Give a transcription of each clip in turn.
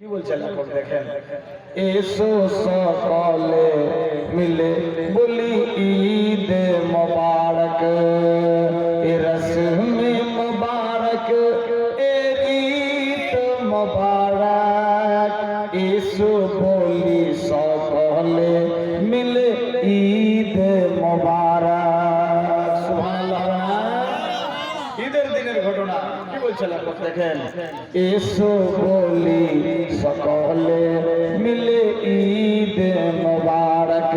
কি বলছে লেখক দেখেন, এসো সকলে মিলে বলি ঈদ মোবারক, এ রসমে মোবারক, এ ঈদ মোবারক, এসো বলি সকলে মিলে ঈদ মোবারক। সুবহানাল্লাহ। ঈদের দিনের ঘটনা কি বলছে লেখক দেখেন, এসো বলি সকলে মিলে ঈদ মোবারক,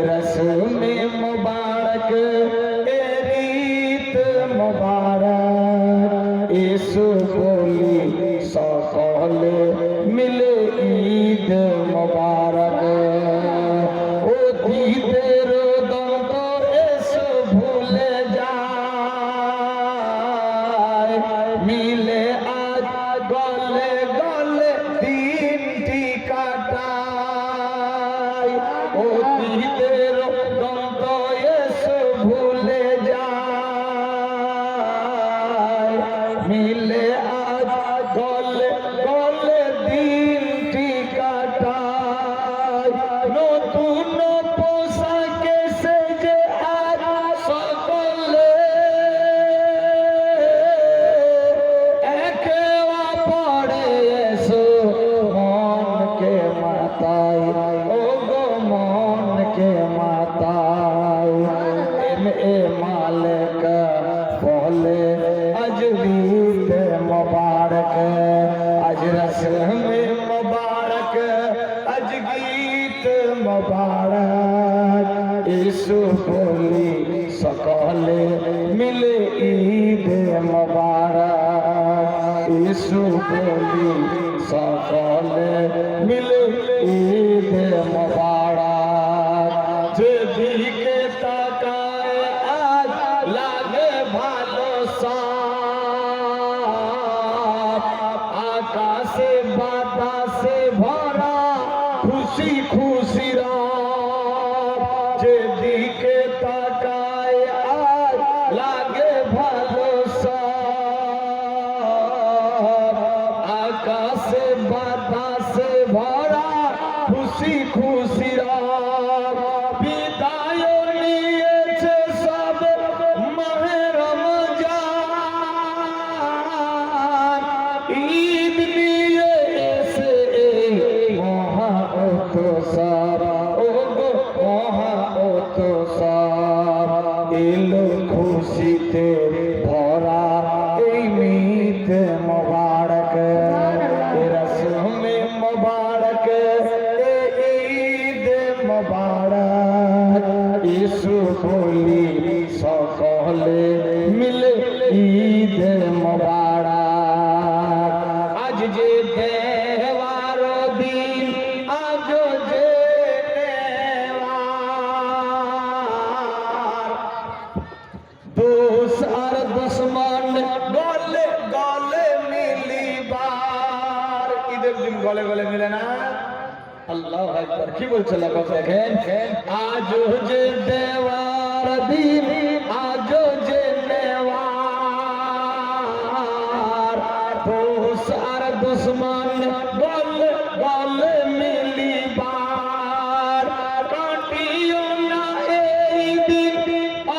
রসমে মোবারক, ঈদ মোবারক, এসো বলি সকলে মিলে ঈদ মোবারক। ও ঈদের দন্ত এসো ভুলে যায়, মিলে আজ গলে গলে দিনটি কাটাই। ও ঈদের দন্ত এসো ভুলে যায়, মিলে আজ গলে গলে দিনটি কাটাই। নতুন পোশাকে সেজে আজ সকলে একে অপরে এসো মনকে মাতাই, ও গো মনকে মাতাই। এ মালিক বলে আজ ঈদ মোবারক, আজ রসমে মোবারক, আজ গীত মোবারক, এসো বলি সকলে মিলে ঈদ মোবারক, এসো বলি সকলে মিলে ঈদ মোবারক। যেদিকে তাকায় আজ লাগে ভালো সাপ, আকাশে বাতাসে ভরা খুশি খুশি রাত। যেদিকে তাকায় আজ লাগে ভালো সাপ, আকাশে বাতাসে ভরা খুশি খুশি রাত। বিদায় নিয়েছে সব মাহে রমজান, ঈদ নিয়ে এসে মহা উৎসব, ও গো মহা উৎসব। এলো খুশিতে ভরা এই ঈদ মোবারক, রসমে মোবারক, ঈদ মোবারক, এসো বলি সকলে মিলে ঈদ মোবারক। আজ যে দেওয়ার দিন, আজ যে নেওয়ার, দোষ আর দুশ্মন গলে গলে মিলিবার। ঈদের দিন গলে গলে মিলে না। আল্লাহু আকবার। কি বলছে লেখক দেখেন, আজ যে দেওয়ার দিন, আজ যে নেওয়ার, দোষ আর দুশ্মন গলে গলে মিলিবার। কাটিও না এই দিন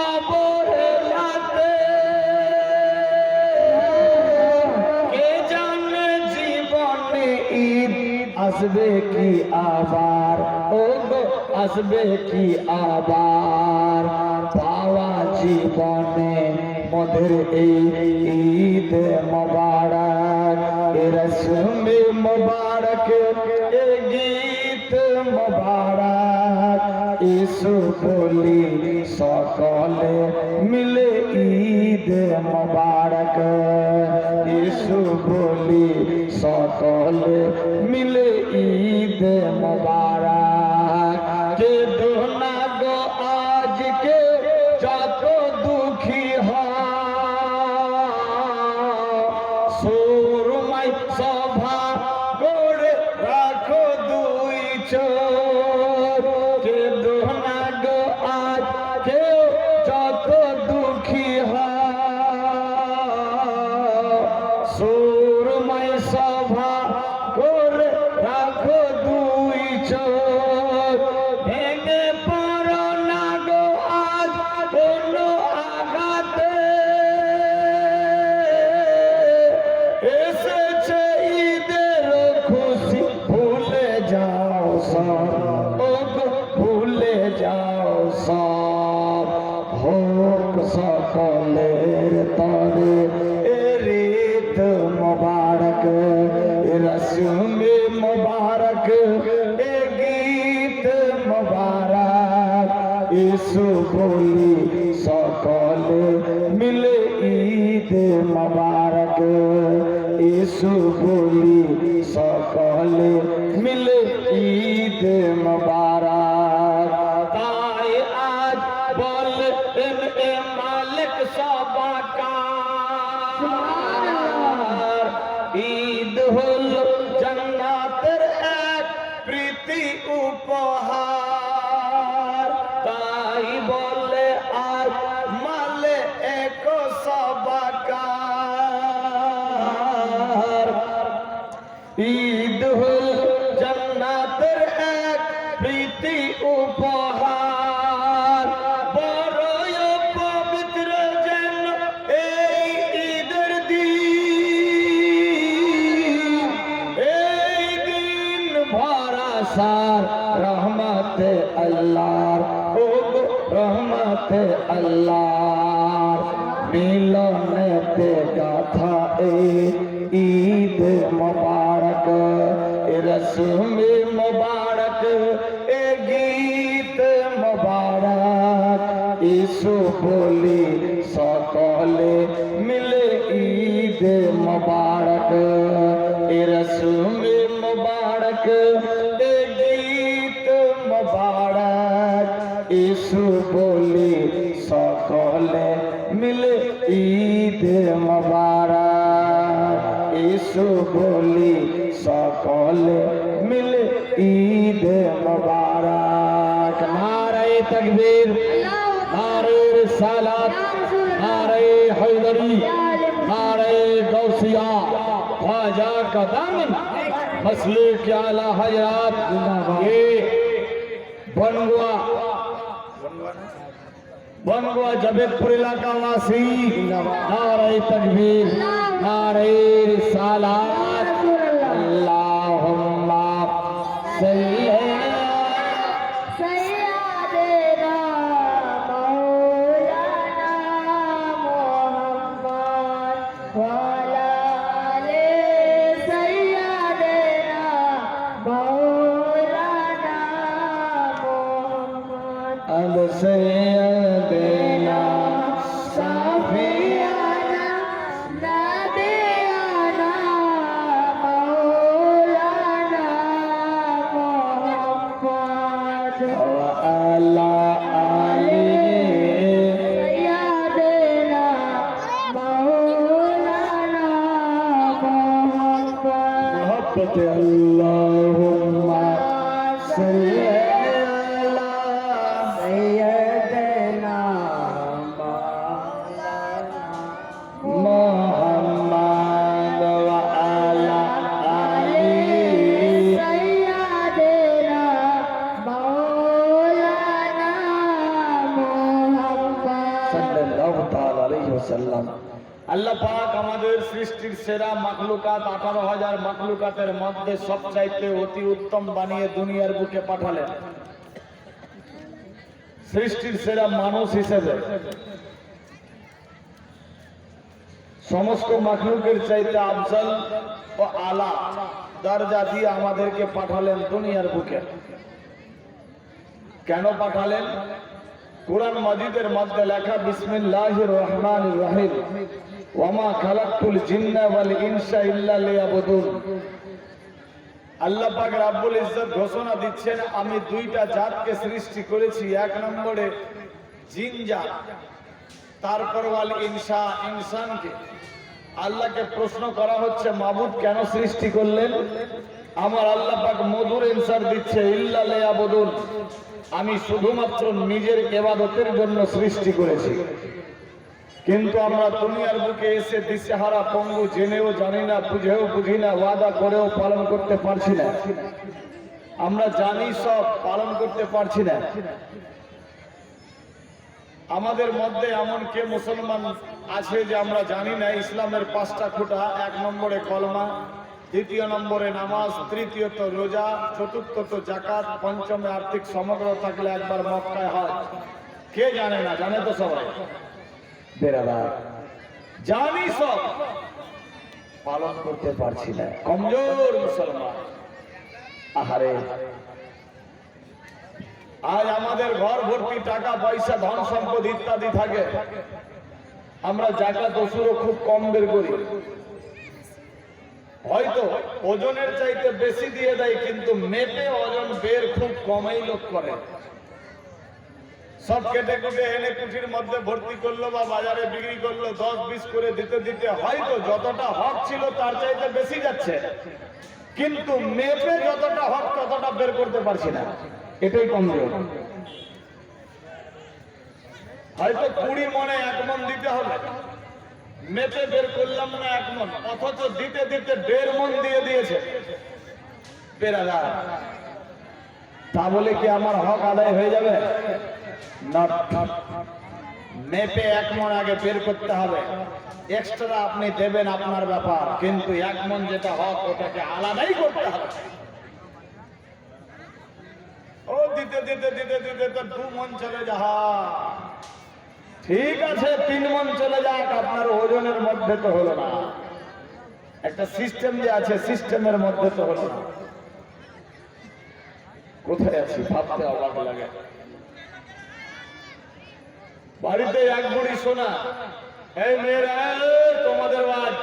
অবহেলাতে, কে জানে জীবনে ঈদ আসবে কি আবার, ও গো আসবে কি আবার। পাওয়া জীবনে মধুর এই ঈদ মোবারক, এ রসমে মোবারক, এ গীত মোবারক, এসো বলি সকলে মিলে ঈদ মোবারক, এসো বলি সকলে মিলে ঈদ মোবারক। যে দোনা গো আজকে যত দুঃখী হয়, সুরমাই সভা করে রাখো দুই চোখ। যে দোনা গো আজকে যত দুঃখী হয়, সুরমাই সভা সব ভুলে যাও সব হোক সকলের তরে রিত মুবারক রসম মুবারক গীত মুবারক ইসু বলি সকলে মিলে ঈদ মুবারক ইসু বলি সকলে মিলে ঈদ মুবারক তাই আজ বলেন এ মালিক সবাকার ঈদ হলো জান্নাতের এক প্রীতি উপহার তাই বলে আজ মালে এক সবাকার ঈদ হলো জান্নাতের এক প্রীতি উপহার বড়ই পবিত্র যেন এই ঈদের দিন এই দিন ভরা সার রহমতে আল্লাহর ও রহমতে আল্লাহর মিলনেতে গাথা এই ঈদ মুবারক রসম মুবারক গীত মুবারক ইসু বলি সকলে মিলে ঈদ মুবারক রসম মুবারক গীত মুবারক ইসু বলি সকলে মিলে ঈদ মুবারক ইসু বলি সকলে মিলে ঈদ মুবারক নারে তকবীর নারে রিসালাত নারে हैदरी नारे गौसिया ख्वाजा का दामन मसले के आला हजरात ये बनगुआ जबेदपुर इलाका वासी नारे तकबीर नारे रिसालात अल्लाहुम्मा सल्ली सैयदना सफियाना नबियाना मौलाना मुहम्मद व अला आली सैयदना मौलाना मुहम्मद मोहब्बत अल्लाहुम्मा सल्ली আল্লাহ পাক আমাদের সৃষ্টির সেরা মাখলুকাত 18,000 মাখলুকাতের মধ্যে সবচাইতে অতি উত্তম বানিয়ে দুনিয়ার বুকে পাঠালেন সৃষ্টির সেরা মানুষ হিসেবে সমস্ত মাখলুকের চাইতে আফজল ও আলা দরজা দিয়ে আমাদেরকে পাঠালেন দুনিয়ার বুকে কেন পাঠালেন কুরআন মাজিদের মধ্যে লেখা বিসমিল্লাহির রহমানির রহিম ওয়ামা খালাকতুল জিন্না ওয়াল ইনসা ইল্লা লিয়াবুদুন আল্লাহ পাক রব্বুল ইজ্জত ঘোষণা দিচ্ছেন আমি দুইটা জাতকে সৃষ্টি করেছি এক নম্বরে জিন জাত তারপর ওয়াল ইনসা ইনসানকে আল্লাহকে প্রশ্ন করা হচ্ছে মাবুদ কেন সৃষ্টি করলেন আমার আল্লাহ পাক মধুর আনসার দিচ্ছে ইল্লা লিয়াবুদুন আমি শুধুমাত্র নিজের ইবাদতের জন্য সৃষ্টি করেছি কিন্তু আমরা দুনিয়ার বুকে এসে দিশেহারা পঙ্গু জেনেও জানি না বুঝেও বুঝি না ওয়াদা করেও পালন করতে পারছি না আমরা জানি সব পালন করতে পারছি না আমাদের মধ্যে এমন কে মুসলমান আছে যে আমরা জানি না ইসলামের 5টা খুঁটা 1 নম্বরে কলমা দ্বিতীয় নম্বরে নামাজ, তৃতীয়ত রোজা, চতুর্থত জাকাত, পঞ্চমে আর্থিক সমগ্র থাকলে একবার মক্কায় হজ। কে জানে না? জানে তো সবাই। বেরাদার জানি, সব পালন করতে পারছি না, কমজোর মুসলমান। আহারে, আজ আমাদের ঘর ভর্তি টাকা পয়সা, ধন সম্পদ ইত্যাদি থাকে, আমরা জাকাত ওসুরও খুব কম বের করি। হয়তো ওজনের চাইতে বেশি দিয়ে দেয়, কিন্তু মেপে ওজন বের খুব কমই লোক করে। সব কেটে কুটে এনে কুঠির মধ্যে ভর্তি করলো বা বাজারে বিক্রি করলো, 10-20 করে দিতে দিতে হয়তো যতটা হক ছিল তার চাইতে বেশি যাচ্ছে, কিন্তু মেপে যতটা হক ততটা বের করতে পারছি না। এটাই কমজোর। হয়তো 20 মনে 1 মন দিতে হবে, মেপে বের করলাম না 1 মন, অথচ দিতে দিতে 1.5 মন দিয়ে দিয়েছে। বেরাদার, তা বলে কি আমার হক আদায় হয়ে যাবে? না, মেপে 1 মন আগে বের করতে হবে। এক্সট্রা আপনি দেবেন আপনার ব্যাপার, কিন্তু 1 মন যেটা হক ওটাকে আলাদাই করতে হবে। ও দিতে দিতে দিতে দিতে তো 2 মন চলে যা, ঠিক আছে 3 মন চলে যাক, আপনার ওজনের মধ্যে তো হলো না। একটা সিস্টেম যে আছে, সিস্টেমের মধ্যে তো হলো না। কোথায় আছি ভাবতে অবাক লাগে। বাড়িতে 1 বুড়ি সোনা, এই মেয়েরা তোমাদের বাদ,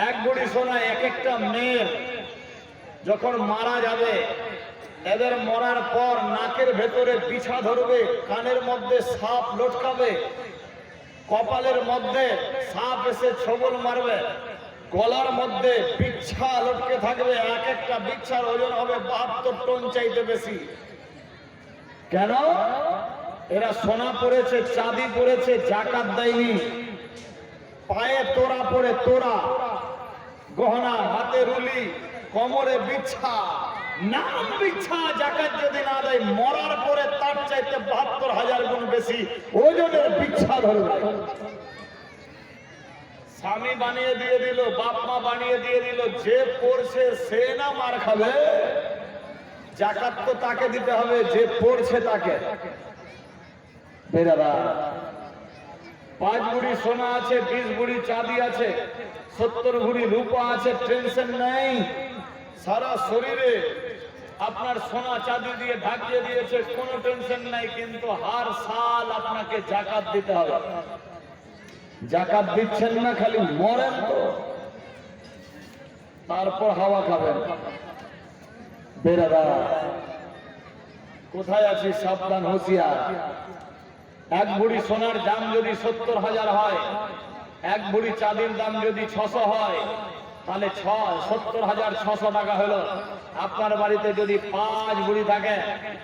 1 বুড়ি সোনা। এক একটা মেয়ের যখন মারা যাবে, এদের মরার পর নাকের ভেতরে পিছা ধরবে, কানের মধ্যে সাপ লটকাবে, কপালের মধ্যে সাপ এসে ছবল মারবে, গলার মধ্যে বিচ্ছা লটকে থাকবে। এক একটা বিচ্ছার ওজন হবে 72 টন চাইতে বেশি। কেন? এরা সোনা পড়েছে, চাঁদি পড়েছে, জাকাত দেয়নি। পায়ে তোরা পড়ে, তোরা গহনা, হাতে রুলি, কোমরে বিচ্ছা, নাম বিচ্ছা। জাকাত যদি না দেয়, মরার পরে তার চাইতে 72,000 গুণ বেশি ওজনের বিচ্ছা ধরবে। স্বামী বানিয়ে দিয়ে দিল, বাপ মা বানিয়ে দিয়ে দিল, যে পড়ছে সে না মার খাবে? জাকাত তো তাকে দিতে হবে যে পড়ছে তাকে। বেরাদা, 5 ভরি সোনা আছে, 20 ভরি চাঁদি আছে, 70 ভরি রূপা আছে, টেনশন নাই। সারা শরীরে আপনার সোনা চাঁদি দিয়ে ঢাকিয়ে দিয়েছে, কোনো টেনশন নাই, কিন্তু হার সাল আপনাকে জাকাত দিতে হবে। জাকাত দিচ্ছেন না, খালি মরেন তো, তারপর হাওয়া খাবেন। বেরাদা, কোথায় আছি? সাবধান, হুঁশিয়ার। 1 ভরি সোনার দাম যদি 70,000 হয়, 1 ভরি চাঁদির দাম যদি 600 হয়, তাহলে 70,600 টাকা হলো। আপনার বাড়িতে যদি 5 ভরি থাকে,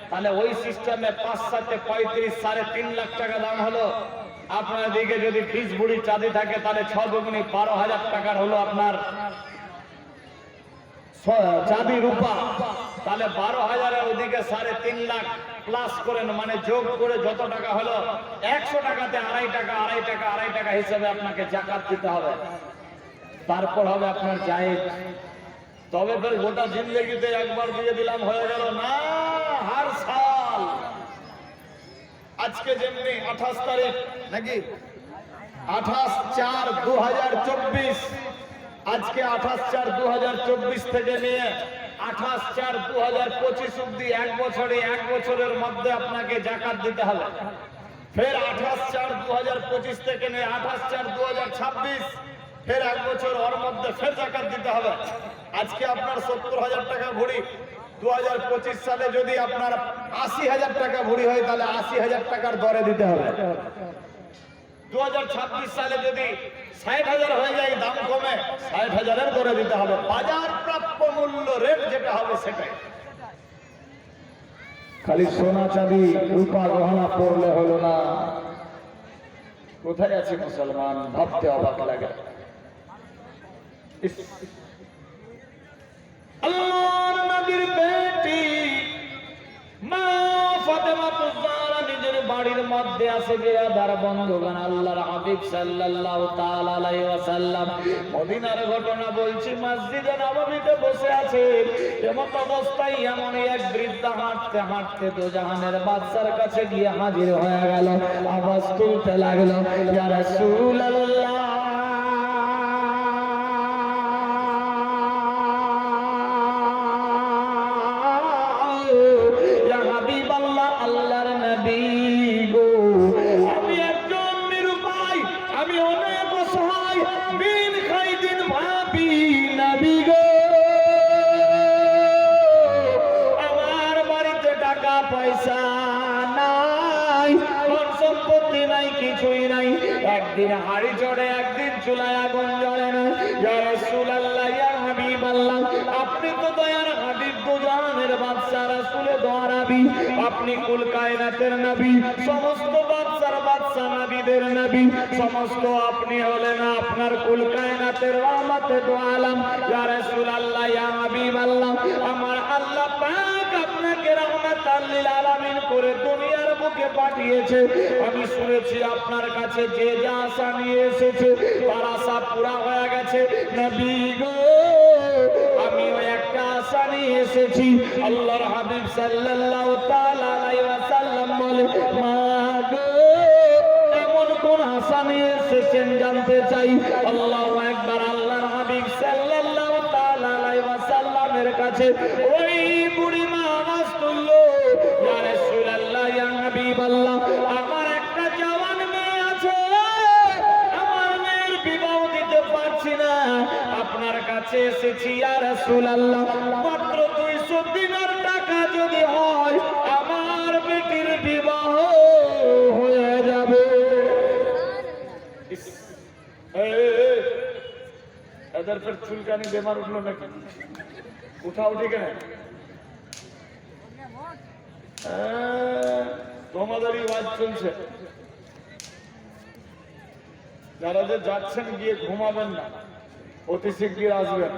তাহলে ওই সিস্টেমে 5 7 35, 3.5 লাখ টাকা দাম হলো। আপনার দিকে যদি 20 ভরি চাঁদি থাকে, তাহলে 6 দুগুণে 12,000 টাকার হলো আপনার চাঁদি রূপা। তাহলে 12,000-এর ওদিকে 3.5 লাখ প্লাস করেন, মানে যোগ করে যত টাকা হলো, 100 টাকাতে 2.5 টাকা 2.5 টাকা 2.5 টাকা হিসেবে আপনাকে জাকাত দিতে হবে। তারপর হবে আপনার জায়েজ। তবে ফের গোটা জিন্দগিতে একবার দিয়ে দিলাম হয়ে গেল না, হার সাল। আজকে যেমনি 28 তারিখ নাকি 28/4/2024, আজকে 28/4/2024 থেকে নিয়ে 28/4/2025 অব্দি 1 বছরে, 1 বছরের মধ্যে আপনাকে জাকাত দিতে হবে। ফের 28/4/2025 থেকে নিয়ে 28/4/2026, ফের 1 বছর ওর মধ্যে ফের জাকাত দিতে হবে। আজকে আপনার 70,000 টাকা ভরি, 2025 সালে যদি আপনার 80,000 টাকা ভরি হয়, তাহলে 80,000 টাকার দরে দিতে হবে। 2026 সালে যদি 60,000 হয়ে যায়, দাম কমে 60,000-এর দরে দিতে হবে। বাজার প্রাপ্য মূল্য, রেট যেটা হবে সেটাই। খালি সোনা চাঁদি রূপা গহনা পড়লে হলো না। কোথায় আছে মুসলমান? ভাবতে অবাক লাগে। আল্লাহর নবীর বেটি মা ফাতেমা তুজ জাহরা নিজের বাড়ির মধ্যে মধ্যে আছে বিরাদার বন্ধুগণ, আল্লাহর হাবিব সাল্লাল্লাহু তাআলা আলাইহি ওয়াসাল্লাম মদিনার ঘটনা বলছি, মসজিদে নববীতে বসে আছে। এমন অবস্থায় এমন এক বৃদ্ধা হাঁটতে হাঁটতে দোজাহানের বাদশার কাছে গিয়ে হাজির হয়ে গেল। আওয়াজ তুলতে লাগলো, ইয়া রাসূলুল্লাহ, পয়সা নাই, ধন সম্পত্তি নাই, কিছুই নাই। একদিন হাড়ি চড়ে, একদিন চুলায় আগুন জ্বলে না। ইয়া রাসূলুল্লাহ, ইয়া হাবিবাল্লাহ, আপনি তো দয়ার হাবিব, দুজাহানের বাদশা, রাসূলে দোয়ারাবি, আপনি কুল কায়নাতের নবী, সমস্ত বাদশার বাদশা, নবীদের নবী, সমস্ত আপনি হলেন, আপনার কুল কায়নাতের রহমতে দো আলম। ইয়া রাসূলুল্লাহ, ইয়া হাবিবাল্লাহ, আমার আল্লাহ পাক আপনাকে রহমাতাল লিল আলামিন করে দুনিয়ার বুকে পাঠিয়েছে। আমি শুনেছি আপনার কাছে যে যা আশা নিয়ে এসেছে তার আশা পুরা হয়ে গেছে। নবী গো, আমিও একটা আশা নিয়ে এসেছি। আল্লাহর হাবিব সাল্লাল্লাহু তাআলা আলাইহি ওয়াসাল্লাম বলে, মা গো, এমন কোন আশা নিয়ে এসেছেন জানতে চাই। আল্লাহু আকবার। আল্লাহর হাবিব সাল্লাল্লাহু তাআলা আলাইহি ওয়াসাল্লামের কাছে ওই বুড়ি মা আওয়াজ তুললো, ইয়া রাসূলুল্লাহ, ইয়া হাবিবাল্লাহ, আমার একটা জওয়ান মেয়ে আছে, আমার মেয়ের বিবাহ দিতে পারছি না, আপনার কাছে এসেছি ইয়া রাসূলুল্লাহ, মাত্র 200 দিনার টাকা যদি হয় আমার বেটির বিবাহ হয়ে যাবে। এদের ফের চুলকানি বেমার উঠলো নাকি? উঠাও ঠিক না, তোমাদেরই ওয়াজ চলছে। যারা যে যাচ্ছেন গিয়ে ঘুমাবেন না, অতি শীঘ্র আসবেন।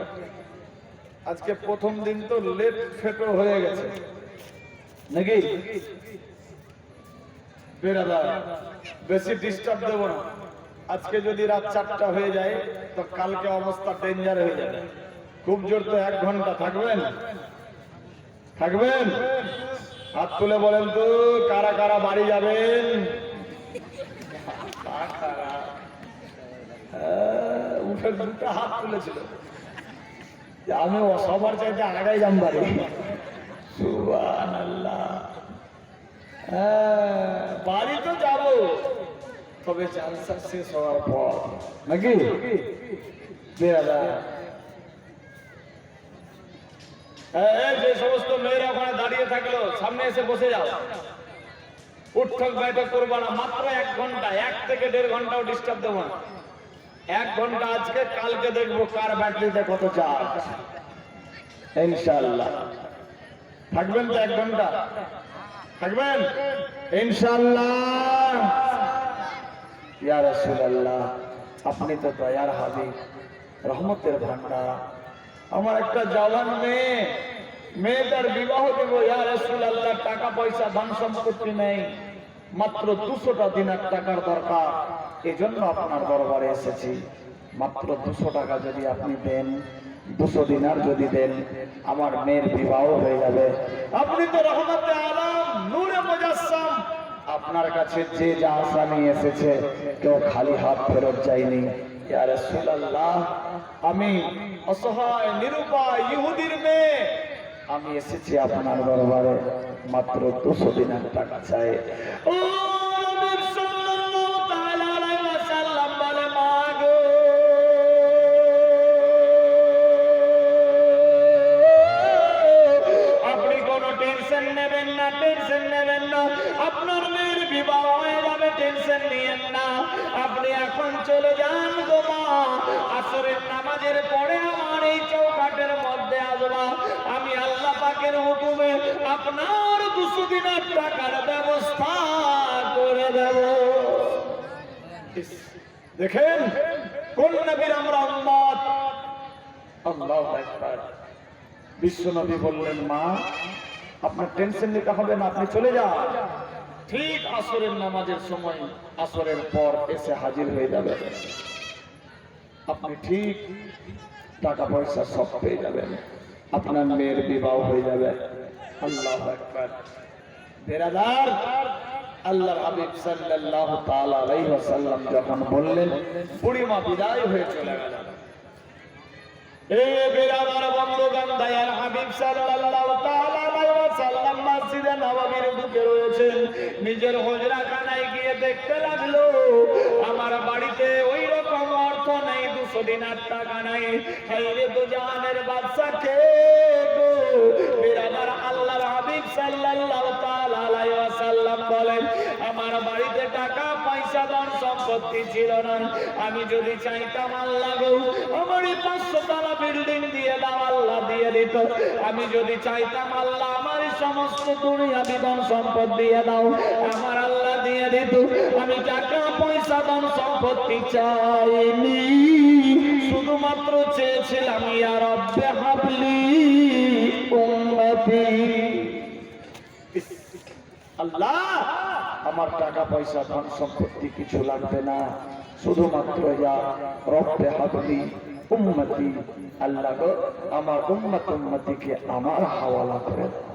আজকে প্রথম দিন তো লেট ফেটো হয়ে গেছে নাকি? বেরাদার, বেশি ডিস্টার্ব দেব না। আজকে যদি রাত 4টা হয়ে যায় তো কালকে অবস্থা ডেঞ্জার হয়ে যাবে। খুব জোর তো 1 ঘন্টা থাকবেন, থাকবেন? হাত তুলে বলেন তো কারা কারা বাড়ি যাবেন? উঠে 2টা হাত তুলেছিল, আমি সবার চাইতে আগাই যাম বাড়ি। সুবহানাল্লাহ। বাড়ি তো যাব, তবে জালসা শেষ হওয়ার পর নাকি? যে সমস্ত মেয়েরা ওখানে দাঁড়িয়ে থাকলো সামনে এসে বসে যাও। উঠক বৈঠক করবো না, মাত্র 1 ঘন্টা, 1 থেকে 1.5 ঘন্টাও ডিস্টার্ব দেবো না। 1 ঘন্টা আজকে, কালকে দেখবো কার ব্যাটারিতে কত চার্জ। ইনশাআল্লাহ থাকবেন তো? 1 ঘন্টা থাকবেন ইনশাআল্লাহ। ইয়া রাসূলুল্লাহ, আপনি তো দয়ার হাবিব, রহমতের ভান্ডার। আমার একটা জওয়ান মেয়েটার বিবাহ দেব, ইয়া রাসূলুল্লাহ, টাকা পয়সা ধন সম্পত্তি নেই, মাত্র 200টা দিনার টাকার দরকার, এজন্য আপনার দরবারে এসেছি। মাত্র 200 টাকা যদি আপনি দেন, 200 দিনার যদি দেন, আমার মেয়ের বিবাহ হয়ে যাবে। আপনি তো রহমতে আলম, নূরে মুজাসসাম, আপনার কাছে যে যা আশা নিয়ে এসেছে কেউ খালি হাত ফেরত যায়নি। ইয়া রাসূলুল্লাহ, আমি অসহায় নিরুপায় ইহুদির মেয়ে, আমি এসেছি আপনার দরবারে, মাত্র 200 দিনার টাকা চাই। ও নবী সাল্লাল্লাহু তাআলা আলাইহি ওয়াসাল্লাম বলে, মা গো, আপনি কোনো টেনশন নেবেন না, টেনশন নেবেন না, আপনার মেয়ের বিবাহ হয়ে যাবে, টেনশন নিয়েন না। আপনি এখন চলে যান গো মা, আসরের নামাজের পরে আমার এই চৌকাঠের মধ্যে আসবা, আমি আল্লাহ পাকের হুকুমে আপনার 200 দিনের টাকার ব্যবস্থা করে দেব। দেখেন কোন নবীর আমরা উম্মত। আল্লাহু আকবার। বিশ্ব নবী বললেন, মা আপনার টেনশন নিতে হবে না, আপনি চলে যান, ঠিক আসরের নামাজের সময় আসরের পর এসে হাজির হয়ে যাবে, আপনি ঠিক টাকা পয়সা সব পেয়ে যাবেন, আপনার মেয়ের বিবাহ হয়ে যাবে। আল্লাহু আকবার। বেরাদার, আল্লাহর হাবিব সাল্লাল্লাহু তাআলা আলাইহি ওয়াসাল্লাম যখন বললেন, বুড়িমা বিদায় হয়ে চলে গেল। এ বেরাদার বন্ধুগণ, দয়ার হাবিব সাল্লাল্লাহু তাআলা আলাইহি ওয়াসাল্লাম মসজিদে নববীর বুকে রয়েছেন। নিজের হুজরাখানায় গিয়ে দেখতে লাগলো, আমার বাড়িতে ওই রকম অর্থ নেই, 200 দিনার টাকা নাই। হায়রে দুজাহানের বাদশা কে গো? বেরাদার, আল্লাহর হাবিব সাল্লাল্লাহু তাআলা আলাইহি ওয়াসাল্লাম বলেন, আমার বাড়িতে টাকা পয়সা ধন সম্পত্তি ছিল না। আমি যদি চাইতাম আল্লাহ গো আমার 500 তলা বিল্ডিং দিয়ে দাও, আল্লাহ দিয়ে দিত। আমি যদি চাইতাম আল্লাহ আমার সমস্ত দুনিয়াবি ধন সম্পদ দিয়ে দাও, আমার আল্লাহ দিয়ে দিত। আমি টাকা পয়সা ধন সম্পত্তি চাইনি, শুধুমাত্র চেয়েছিলাম ইয়া রব্বে হাবলি উম্মতি। আল্লাহ, আমার টাকা পয়সা ধন সম্পত্তি কিছু লাগবে না, শুধুমাত্র ইয়া রব্বে হাবলি উম্মতি। আল্লাহ গো, আমার উম্মতিকে আমার হাওয়ালা করে দাও।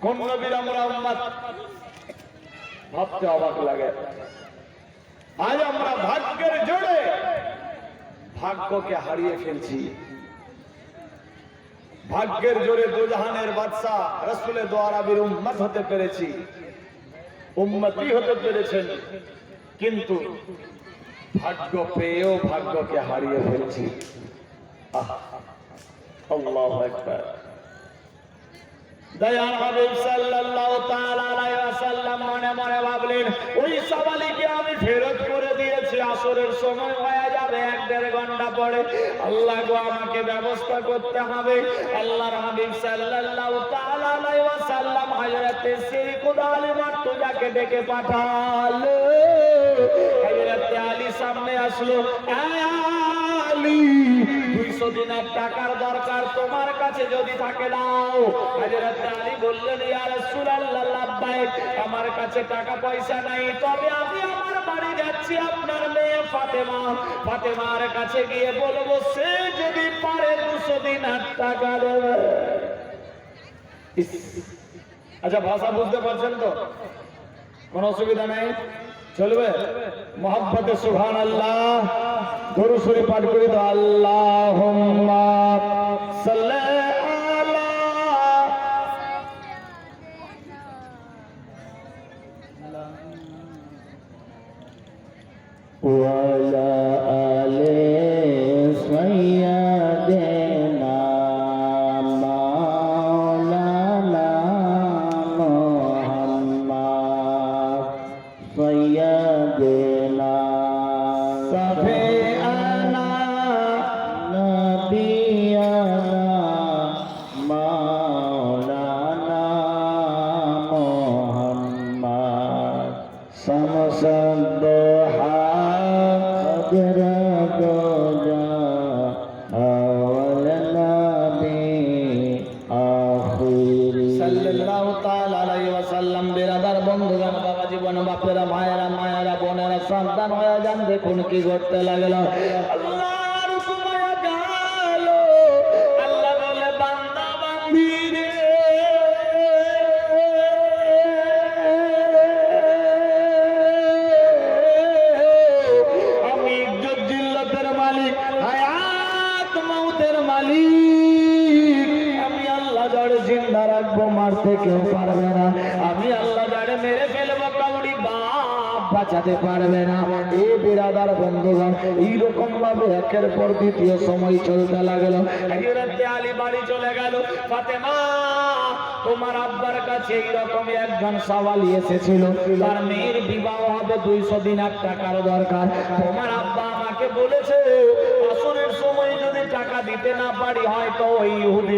কোন নবীর আমরা উম্মত? ভাবতে অবাক লাগে। আজ আমরা ভাগ্যের জোরে ভাগ্যকে হারিয়ে ফেলছি। ভাগ্যের জোরে দুজাহানের বাদশা রাসূলের দোয়ারাবির উম্মত হতে পেরেছি, উম্মতি হতে পেরেছেন, কিন্তু ভাগ্য পেয়েও ভাগ্যকে হারিয়ে ফেলছি। আল্লাহু আকবার। দয়ার হাবিব সাল্লাল্লাহু তাআলা আলাইহি ওয়াসাল্লাম মনে মনে ভাবলেন, ওই সওয়ালিকে আমি ফেরত করে দিয়েছি, আসরের সময় হয়ে যাবে, 1-1.5 ঘন্টা পরে। আল্লাহ গো, আমাকে ব্যবস্থা করতে হবে। আল্লাহর হাবিব সাল্লাল্লাহু তাআলা আলাইহি ওয়াসাল্লাম হযরতে সিরিকুল আলী মারতুজাকে ডেকে পাঠালো। হযরতে আলী সামনে আসলো। আলী, 200 দিনার টাকার দরকার, তোমার কাছে যদি থাকে দাও। হযরত আলী বললেন, ইয়া রাসূলুল্লাহ লাব্বাইক, আমার কাছে টাকা পয়সা নাই, তবে আমি আমার বাড়ি যাচ্ছি, আপনার মেয়ে ফাতেমার কাছে গিয়ে বলবো, সে যদি পারে 200 দিনার টাকা দেবে। আচ্ছা, ভাষা বুঝতে পারছেন তো? কোনো অসুবিধা নেই, চলবে? মোহাম্মদে সুবহানাল্লাহ, দরুদ শরীফ পাঠ করে দাও। আল্লাহুম্মা সাল্লি وعلى آل سيدنا مولانا محمد سيدنا شفيعنا نبينا مولانا محمد شمس الضحى সাল্লাল্লাহু তাআলা আলাইহি ওয়াসাল্লাম। বেরাদার বন্ধুগণ, বাবা জীবন, বাপেরা, মায়েরা, মায়েরা, বোনেরা, সাবধান হয়ে যান। দেখুন কি ঘটতে লাগলো। আল্লাহর হুকুম হয়ে গেল। আল্লাহ বলে, বান্দা বান্দি রে, আমি ইজ্জত জিল্লতের মালিক, হায়াত মউতের মালিক। আমি আল্লাহ যারে জিন্দা রাখবো, মারতে কেউ পারবে না। আমি আল্লাহ যারে মেরে ফেলবো, কাউরি বাপ বাঁচাতে পারবে না। এ বিরাদার বন্ধুগণ, এইরকম ভাবে একের পর দ্বিতীয় সময় চলতে লাগলো। হযরতে আলী বাড়ি চলে গেল। ফাতেমা, তোমার আব্বার কাছে এইরকম একজন সওয়ালি এসেছিল, তার মেয়ের বিবাহ হবে, 200 দিনার টাকার দরকার। তোমার আব্বা আমাকে বলেছে, আসরের সময় যদি টাকা দিতে না পারি, হয়তো ওই ইহুদি